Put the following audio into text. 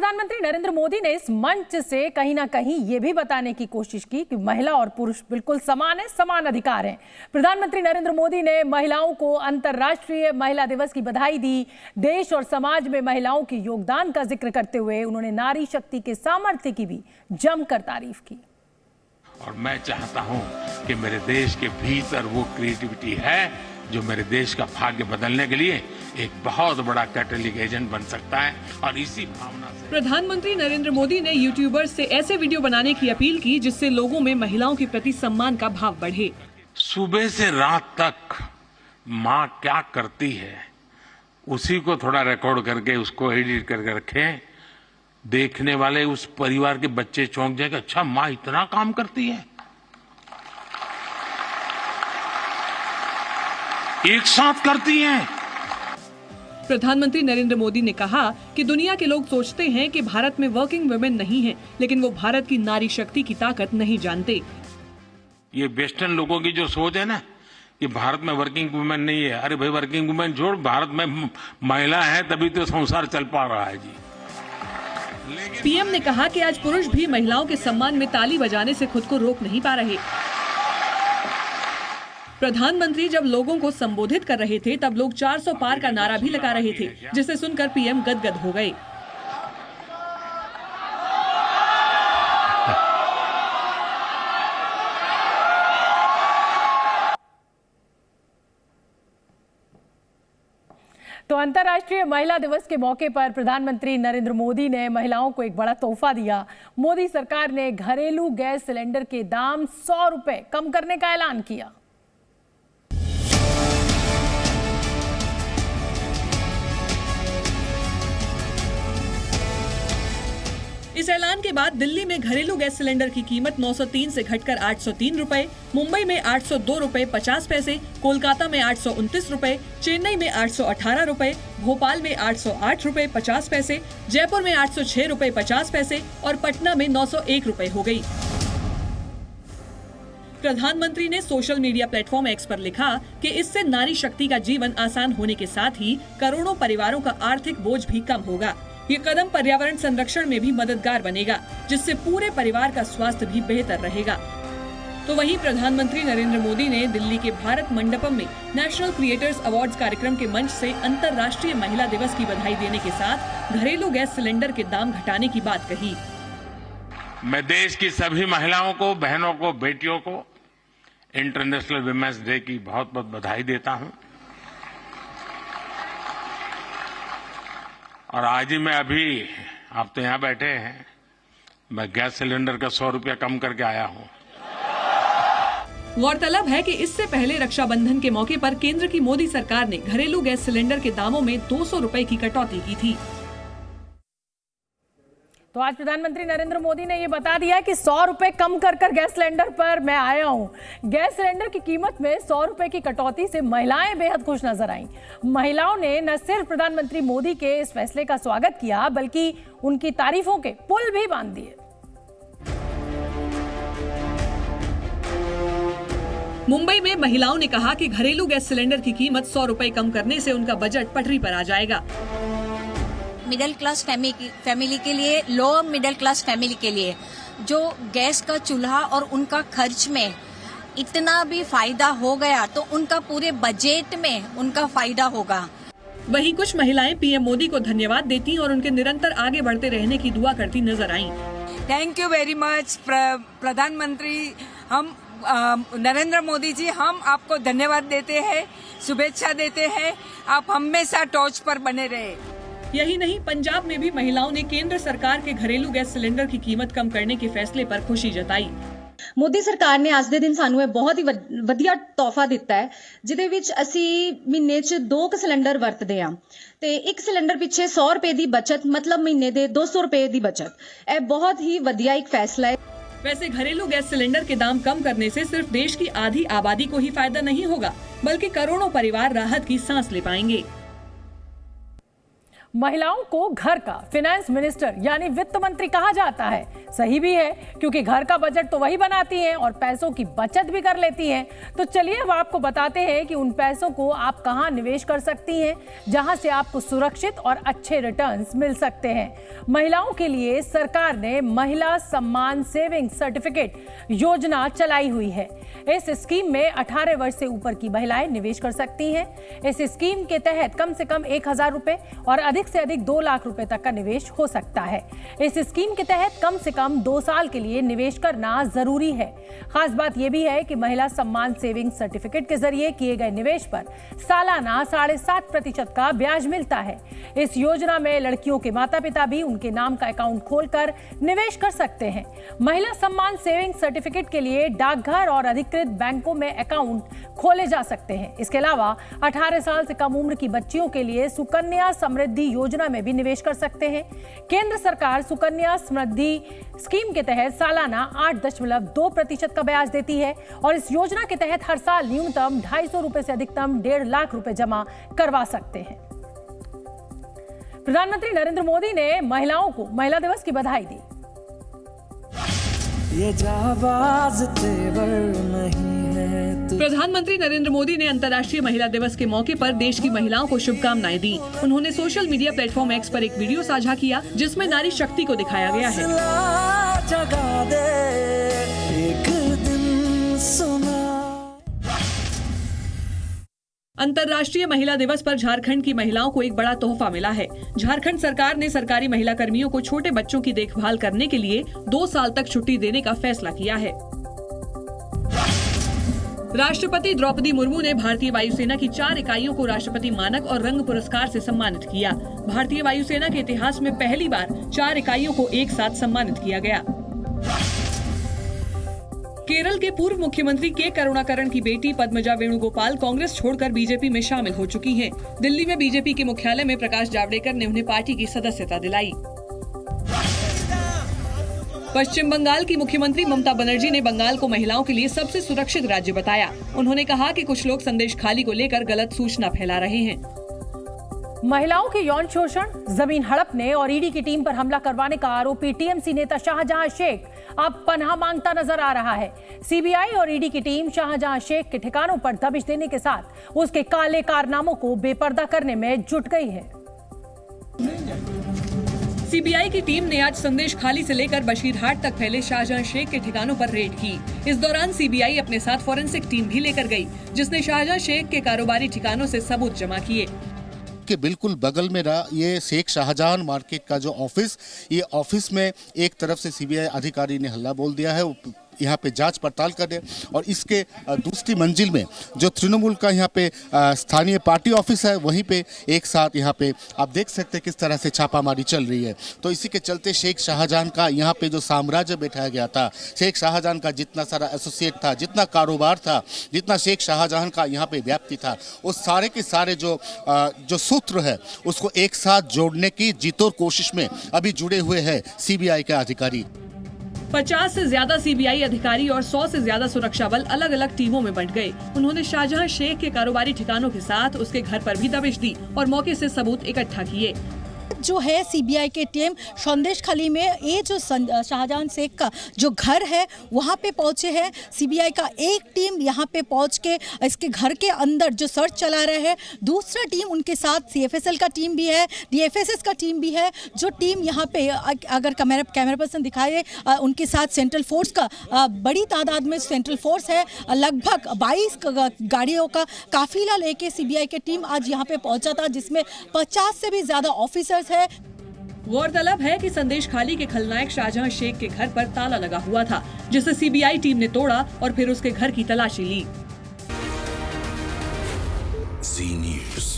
प्रधानमंत्री नरेंद्र मोदी ने इस मंच से कहीं ना कहीं ये भी बताने की कोशिश की कि महिला और पुरुष बिल्कुल समान है, समान अधिकार हैं। प्रधानमंत्री नरेंद्र मोदी ने महिलाओं को अंतर्राष्ट्रीय महिला दिवस की बधाई दी। देश और समाज में महिलाओं के योगदान का जिक्र करते हुए उन्होंने नारी शक्ति के सामर्थ्य की भी जमकर तारीफ की। और मैं चाहता हूं कि मेरे देश के भीतर वो क्रिएटिविटी है जो मेरे देश का भाग्य बदलने के लिए एक बहुत बड़ा कैटलिस्ट एजेंट बन सकता है। और इसी भावना से प्रधानमंत्री नरेंद्र मोदी ने यूट्यूबर्स से ऐसे वीडियो बनाने की अपील की जिससे लोगों में महिलाओं के प्रति सम्मान का भाव बढ़े। सुबह से रात तक माँ क्या करती है उसी को थोड़ा रिकॉर्ड करके उसको एडिट करके रखें। देखने वाले उस परिवार के बच्चे चौंक जाएंगे, अच्छा माँ इतना काम करती है। एक साथ करती हैं। प्रधानमंत्री नरेंद्र मोदी ने कहा कि दुनिया के लोग सोचते हैं कि भारत में वर्किंग वुमेन नहीं है, लेकिन वो भारत की नारी शक्ति की ताकत नहीं जानते। ये वेस्टर्न लोगों की जो सोच है ना कि भारत में वर्किंग वुमेन नहीं है, अरे भाई वर्किंग वुमेन छोड़, भारत में महिला है तभी तो संसार चल पा रहा है जी। पीएम ने कहा कि आज पुरुष भी महिलाओं के सम्मान में ताली बजाने से खुद को रोक नहीं पा रहे। प्रधानमंत्री जब लोगों को संबोधित कर रहे थे तब लोग 400 पार का नारा भी लगा रहे थे, जिसे सुनकर पीएम गदगद हो गए। तो अंतर्राष्ट्रीय महिला दिवस के मौके पर प्रधानमंत्री नरेंद्र मोदी ने महिलाओं को एक बड़ा तोहफा दिया। मोदी सरकार ने घरेलू गैस सिलेंडर के दाम 100 रुपए कम करने का ऐलान किया। इस ऐलान के बाद दिल्ली में घरेलू गैस सिलेंडर की कीमत 903 से घटकर 803 रुपए, मुंबई में 802 रुपए 50 पैसे, कोलकाता में 829 रुपए, चेन्नई में 818 रुपए, भोपाल में 808 रुपए 50 पैसे, जयपुर में 806 रुपए 50 पैसे और पटना में 901 रुपए हो गई। प्रधानमंत्री ने सोशल मीडिया प्लेटफॉर्म एक्स पर लिखा कि इससे नारी शक्ति का जीवन आसान होने के साथ ही करोड़ों परिवारों का आर्थिक बोझ भी कम होगा। ये कदम पर्यावरण संरक्षण में भी मददगार बनेगा, जिससे पूरे परिवार का स्वास्थ्य भी बेहतर रहेगा। तो वहीं प्रधानमंत्री नरेंद्र मोदी ने दिल्ली के भारत मंडपम में नेशनल क्रिएटर्स अवार्ड्स कार्यक्रम के मंच से अंतर्राष्ट्रीय महिला दिवस की बधाई देने के साथ घरेलू गैस सिलेंडर के दाम घटाने की बात कही। मैं देश की सभी महिलाओं को, बहनों को, बेटियों को इंटरनेशनल विमेंस डे की बहुत बहुत बधाई देता हूं। और आज ही मैं अभी, आप तो यहाँ बैठे हैं, मैं गैस सिलेंडर का 100 रुपया कम करके आया हूँ। गौरतलब है कि इससे पहले रक्षाबंधन के मौके पर केंद्र की मोदी सरकार ने घरेलू गैस सिलेंडर के दामों में 200 रुपए की कटौती की थी। तो आज प्रधानमंत्री नरेंद्र मोदी ने ये बता दिया कि 100 रुपए कम कर गैस सिलेंडर पर मैं आया हूं। गैस सिलेंडर की कीमत में 100 रुपए की कटौती से महिलाएं बेहद खुश नजर आईं। महिलाओं ने न सिर्फ प्रधानमंत्री मोदी के इस फैसले का स्वागत किया, बल्कि उनकी तारीफों के पुल भी बांध दिए। मुंबई में महिलाओं ने कहा कि घरेलू गैस सिलेंडर की कीमत 100 रुपए कम करने से उनका बजट पटरी पर आ जाएगा। मिडिल क्लास फैमिली के लिए, लोअर मिडिल क्लास फैमिली के लिए जो गैस का चूल्हा और उनका खर्च में इतना भी फायदा हो गया तो उनका पूरे बजट में उनका फायदा होगा। वहीं कुछ महिलाएं पीएम मोदी को धन्यवाद देती और उनके निरंतर आगे बढ़ते रहने की दुआ करती नजर आईं। थैंक यू वेरी मच प्रधानमंत्री, हम नरेंद्र मोदी जी, हम आपको धन्यवाद देते हैं, शुभेच्छा देते हैं। आप हमेशा टॉर्च पर बने रहे। यही नहीं, पंजाब में भी महिलाओं ने केंद्र सरकार के घरेलू गैस सिलेंडर की कीमत कम करने के फैसले पर खुशी जताई। ਮੋਦੀ ਸਰਕਾਰ ਨੇ ਅੱਜ ਦੇ ਦਿਨ ਸਾਨੂੰ ਇਹ ਬਹੁਤ ਹੀ ਵਧੀਆ ਤੋਹਫਾ ਦਿੱਤਾ ਹੈ, ਜਿਹਦੇ ਵਿੱਚ ਅਸੀਂ ਮਹੀਨੇ 'ਚ 2 ਸਿਲੰਡਰ ਵਰਤਦੇ ਹਾਂ ਤੇ ਇੱਕ ਸਿਲੰਡਰ ਪਿੱਛੇ 100 रुपए ਦੀ ਬਚਤ, मतलब ਮਹੀਨੇ ਦੇ 200 रुपए ਦੀ बचत। ਇਹ बहुत ही ਵਧੀਆ एक फैसला है। वैसे घरेलू गैस सिलेंडर के दाम कम करने से सिर्फ देश की आधी आबादी को ही फायदा नहीं होगा, बल्कि करोड़ों परिवार राहत की सांस ले पाएंगे। महिलाओं को घर का फाइनेंस मिनिस्टर यानी वित्त मंत्री कहा जाता है। सही भी है, क्योंकि घर का बजट तो वही बनाती हैं और पैसों की बचत भी कर लेती हैं। तो चलिए अब आपको बताते हैं कि उन पैसों को आप कहां निवेश कर सकती हैं, जहां से आपको सुरक्षित और अच्छे रिटर्न्स मिल सकते हैं। महिलाओं के लिए सरकार ने महिला सम्मान सेविंग सर्टिफिकेट योजना चलाई हुई है। इस स्कीम में 18 वर्ष से ऊपर की महिलाएं निवेश कर सकती हैं। इस स्कीम के तहत कम से कम 1000 रुपए और अधिक से अधिक 2 लाख रुपए तक का निवेश हो सकता है। इस स्कीम के तहत कम से कम 2 साल के लिए निवेश करना जरूरी है। खास बात यह भी है कि महिला सम्मान सेविंग सर्टिफिकेट के जरिए किए गए निवेश पर सालाना 7.5% का ब्याज मिलता है। इस योजना में लड़कियों के माता पिता भी उनके नाम का अकाउंट खोलकर निवेश कर सकते हैं। महिला सम्मान सेविंग सर्टिफिकेट के लिए डाकघर और अधिकृत बैंकों में अकाउंट खोले जा सकते हैं। इसके अलावा 18 साल से कम उम्र की बच्चियों के लिए सुकन्या समृद्धि योजना में भी निवेश कर सकते हैं। केंद्र सरकार सुकन्या समृद्धि स्कीम के तहत सालाना 8.2% का ब्याज देती है और इस योजना के तहत हर साल न्यूनतम 250 रुपए से अधिकतम 1.5 लाख रुपए जमा करवा सकते हैं। प्रधानमंत्री नरेंद्र मोदी ने महिलाओं को महिला दिवस की बधाई दी। ये जाबाज तेवर नहीं है। प्रधानमंत्री नरेंद्र मोदी ने अंतर्राष्ट्रीय महिला दिवस के मौके पर देश की महिलाओं को शुभकामनाएं दी। उन्होंने सोशल मीडिया प्लेटफॉर्म एक्स पर एक वीडियो साझा किया, जिसमें नारी शक्ति को दिखाया गया है। जगा दे एक दिन सुना। अंतर्राष्ट्रीय महिला दिवस पर झारखंड की महिलाओं को एक बड़ा तोहफा मिला है। झारखंड सरकार ने सरकारी महिला कर्मियों को छोटे बच्चों की देखभाल करने के लिए 2 साल तक छुट्टी देने का फैसला किया है। राष्ट्रपति द्रौपदी मुर्मू ने भारतीय वायुसेना की 4 इकाइयों को राष्ट्रपति मानक और रंग पुरस्कार से सम्मानित किया। भारतीय वायुसेना के इतिहास में पहली बार 4 इकाइयों को एक साथ सम्मानित किया गया। केरल के पूर्व मुख्यमंत्री के करुणाकरण की बेटी पद्मजा वेणुगोपाल कांग्रेस छोड़कर बीजेपी में शामिल हो चुकी हैं। दिल्ली में बीजेपी के मुख्यालय में प्रकाश जावड़ेकर ने उन्हें पार्टी की सदस्यता दिलाई। पश्चिम बंगाल की मुख्यमंत्री ममता बनर्जी ने बंगाल को महिलाओं के लिए सबसे सुरक्षित राज्य बताया। उन्होंने कहा कि कुछ लोग संदेश खाली को लेकर गलत सूचना फैला रहे हैं। महिलाओं के यौन शोषण, जमीन हड़पने और ईडी की टीम पर हमला करवाने का आरोपी टीएमसी नेता शाहजहां शेख अब पनाह मांगता नजर आ रहा है। सीबीआई और ईडी की टीम शाहजहां शेख के ठिकानों पर दबिश देने के साथ उसके काले कारनामों को बेपर्दा करने में जुट गई है। सीबीआई की टीम ने आज संदेश खाली से लेकर बशीरहाट तक फैले शाहजहां शेख के ठिकानों पर रेड की। इस दौरान सीबीआई अपने साथ फॉरेंसिक टीम भी लेकर गई, जिसने शाहजहां शेख के कारोबारी ठिकानों से सबूत जमा किए। के बिल्कुल बगल में रहा ये शेख शाहजहां मार्केट का जो ऑफिस, ये ऑफिस में एक तरफ से सीबीआई अधिकारी ने हल्ला बोल दिया है, यहाँ पे जांच पड़ताल कर रहे हैं और इसके दूसरी मंजिल में जो तृणमूल का यहाँ पे स्थानीय पार्टी ऑफिस है, वहीं पे एक साथ यहाँ पे आप देख सकते हैं किस तरह से छापामारी चल रही है। तो इसी के चलते शेख शाहजहां का यहाँ पे जो साम्राज्य बैठाया गया था, शेख शाहजहां का जितना सारा एसोसिएट था, जितना कारोबार था, जितना शेख शाहजहां का यहाँ पे व्याप्ति था, उस सारे के सारे जो सूत्र है उसको एक साथ जोड़ने की जीतोड़ कोशिश में अभी जुड़े हुए हैं सीबीआई के अधिकारी। 50 से ज्यादा सीबीआई अधिकारी और 100 से ज्यादा सुरक्षा बल अलग अलग टीमों में बंट गए। उन्होंने शाहजहां शेख के कारोबारी ठिकानों के साथ उसके घर पर भी दबिश दी और मौके से सबूत इकट्ठा किए। जो है सीबीआई के टीम संदेशखाली में ये जो शाहजहां शेख का जो घर है वहाँ पे पहुँचे हैं। सीबीआई का एक टीम यहाँ पे पहुँच के इसके घर के अंदर जो सर्च चला रहे हैं, दूसरा टीम उनके साथ सीएफएसएल का टीम भी है, डीएफएसएस का टीम भी है। जो टीम यहाँ पे अगर कैमरा पर्सन दिखाए, उनके साथ सेंट्रल फोर्स का बड़ी तादाद में सेंट्रल फोर्स है, लगभग 22 गाड़ियों का काफिला लेके सीबीआई की टीम आज यहाँ पे पहुँचा था, जिसमें 50 से भी ज्यादा ऑफिसर्स है। गौरतलब है कि संदेश खाली के खलनायक शाहजहां शेख के घर पर ताला लगा हुआ था, जिसे सीबीआई टीम ने तोड़ा और फिर उसके घर की तलाशी ली। जी न्यूज़।